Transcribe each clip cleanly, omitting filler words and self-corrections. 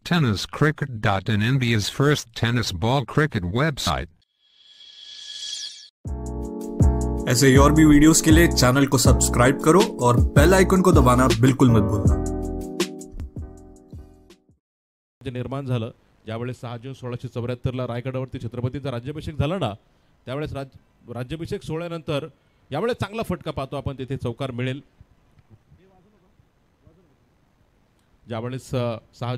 tenniscricket.in, India's first tennis ball cricket website. ऐसे और भी वीडियोस के लिए चैनल को सब्सक्राइब करो और बेल आइकन को दबाना बिल्कुल मत भूलना। निर्माण झालं ज्यावेळेस 6 जून 1674 ला रायगडावरती छत्रपतींचा राज्याभिषेक झाला ना, त्यावेळेस राज्याभिषेक सोहळ्यानंतर यावेळेस चांगला फटका पाहतो आपण, तिथे चौकार मिळेल। ज्यावेळेस 6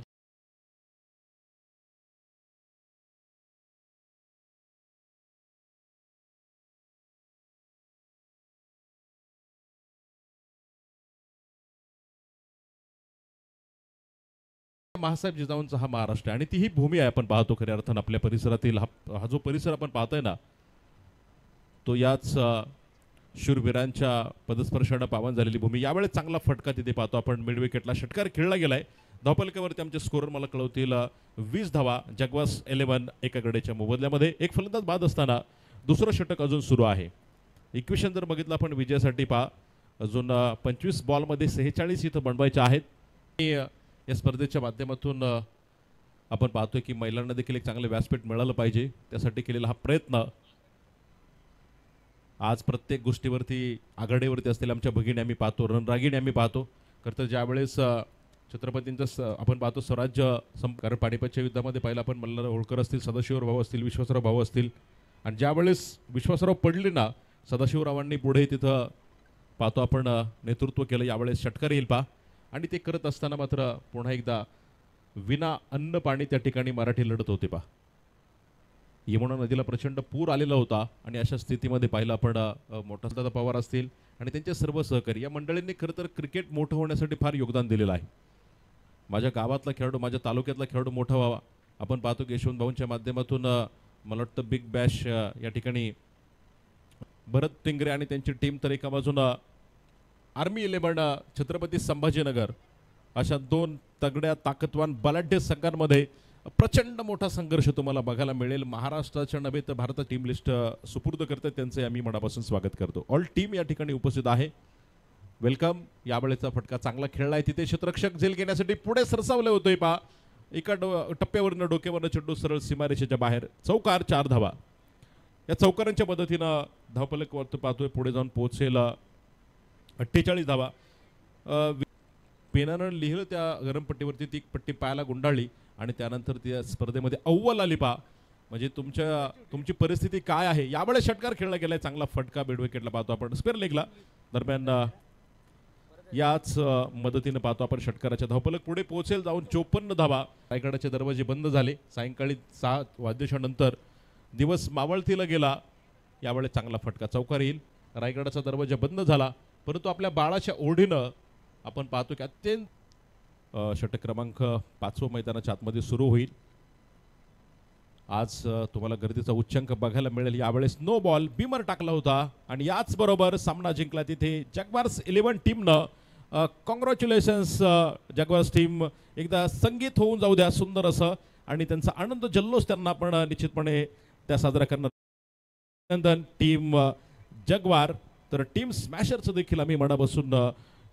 महासाहेब जिजाऊंचा हा महाराष्ट्र आहे आणि ती ही भूमी आहे, आपण पाहतो खऱ्या अर्थानं आपल्या परिसरातील हा जो परिसर आपण पाहतोय ना, तो याच शूरवीरांच्या पदस्पर्शाने पावन झालेली भूमी। यावेळेस चांगला फटका तिथे पाहतो आपण, मिड विकेटला षटकार खेळला गेलाय। धावफलकावरती आमचे स्कोरर मला कळवतील 20 धावा, जगवास 11 एका गडेच्या मोबदल्यामध्ये। एक फलंदाज बाद असताना दुसरं षटक अजून सुरू आहे। इक्वेशन जर बघितलं आपण विजयासाठी पहा, अजून 25 बॉलमध्ये 46 इथं बनवायचे आहेत। या स्पर्धेच्या माध्यमातून आपण पाहतोय की महिलांना देखील एक चांगले व्यासपीठ मिळालं पाहिजे, त्यासाठी केलेला हा प्रयत्न आज प्रत्येक गोष्टीवरती आघाडीवरती असलेल्या आमच्या भगिनी आम्ही पाहतो, रणरागिणी आम्ही पाहतो। खरं ज्यावेळेस छत्रपतींचं आपण पाहतो स्वराज्य कारण पानिपतच्या युद्धामध्ये पहिला आपण मल्हार होळकर असतील, सदाशिवराव भाऊ असतील, विश्वासराव भाऊ असतील, आणि ज्यावेळेस विश्वासराव पडले ना, सदाशिवरावांनी पुढे तिथं पाहतो आपण नेतृत्व केलं। यावेळेस षटकार येईल पहा, आणि ते करत असताना मात्र पुन्हा एकदा विना अन्न पाणी त्या ठिकाणी मराठी लढत होते पहा। यमुना नदीला प्रचंड पूर आलेला होता आणि अशा स्थितीमध्ये पाहिलं आपण मोठा दादा पवार असतील आणि त्यांचे सर्व सहकारी या मंडळींनी खरं तर क्रिकेट मोठं होण्यासाठी फार योगदान दिलेलं आहे। माझ्या गावातला खेळाडू, माझ्या तालुक्यातला खेळाडू मोठा व्हावा। आपण पाहतो की यशवंत भाऊंच्या माध्यमातून मला वाटतं बिग बॅश या ठिकाणी भरत टिंगरे आणि त्यांची टीम, तर एका बाजूनं आर्मी 11 छत्रपती संभाजीनगर, अशा दोन तगड्या ताकदवान बलाढ्य संघांमध्ये प्रचंड मोठा संघर्ष तुम्हाला बघायला मिळेल। महाराष्ट्राच्या नव्हे तर भारतात टीम लिस्ट सुपूर्द करतात, त्यांचे आम्ही मनापासून स्वागत करतो। ऑल टीम या ठिकाणी उपस्थित आहे, वेलकम। यावेळेचा फटका चांगला खेळला आहे, तिथे क्षेत्ररक्षक झेल घेण्यासाठी पुढे सरसावले होते पहा, एका टप्प्यावरनं डोक्यावरनं चेंडू सरळ सीमारेषेच्या बाहेर, चौकार 4 धावा। या चौकारांच्या मदतीनं धावफलकावरती पाहतोय पुढे जाऊन पोहोचेल 48 धावा। पेनानं लिहिलं त्या गरम पट्टीवरती, ती पट्टी पायाला गुंडाळली आणि त्यानंतर त्या स्पर्धेमध्ये अव्वल आली पहा। म्हणजे तुमची परिस्थिती काय आहे। यावेळेस षटकार खेळला गेलाय, चांगला फटका मिड विकेटला पाहतो आपण, स्क्वेअर लेगला। दरम्यान याच मदतीने पाहतो आपण षटकाराच्या धावफलक पुढे पोहोचेल जाऊन 54 धावा। रायगडाचे दरवाजे बंद झाले, सायंकाळी 6 वाजल्याच्या नंतर दिवस मावळतीला गेला। यावेळेस चांगला फटका, चौकार येईल। रायगडाचा दरवाजा बंद झाला, परंतु आपल्या बाळाच्या ओढीनं आपण पाहतो की अत्यंत षटक क्रमांक 5 मैदानाच्या आतमध्ये सुरू होईल। आज तुम्हाला गर्दीचा उच्चांक बघायला मिळेल। यावेळेस नो बॉल बीमर टाकला होता आणि याच बरोबर सामना जिंकला तिथे जगवार्स 11 टीमनं। कॉंग्रॅच्युलेशन्स जगवार्स टीम, एकदा संगीत होऊन जाऊ द्या सुंदर असं, आणि त्यांचा आनंद जल्लोष त्यांना आपण निश्चितपणे त्या साजरा करणार। अभिनंदन टीम जगवार, तर टीम स्मॅशरचं देखील आम्ही मनापासून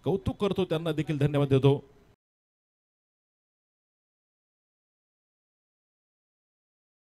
कौतुक करतो, त्यांना देखील धन्यवाद देतो।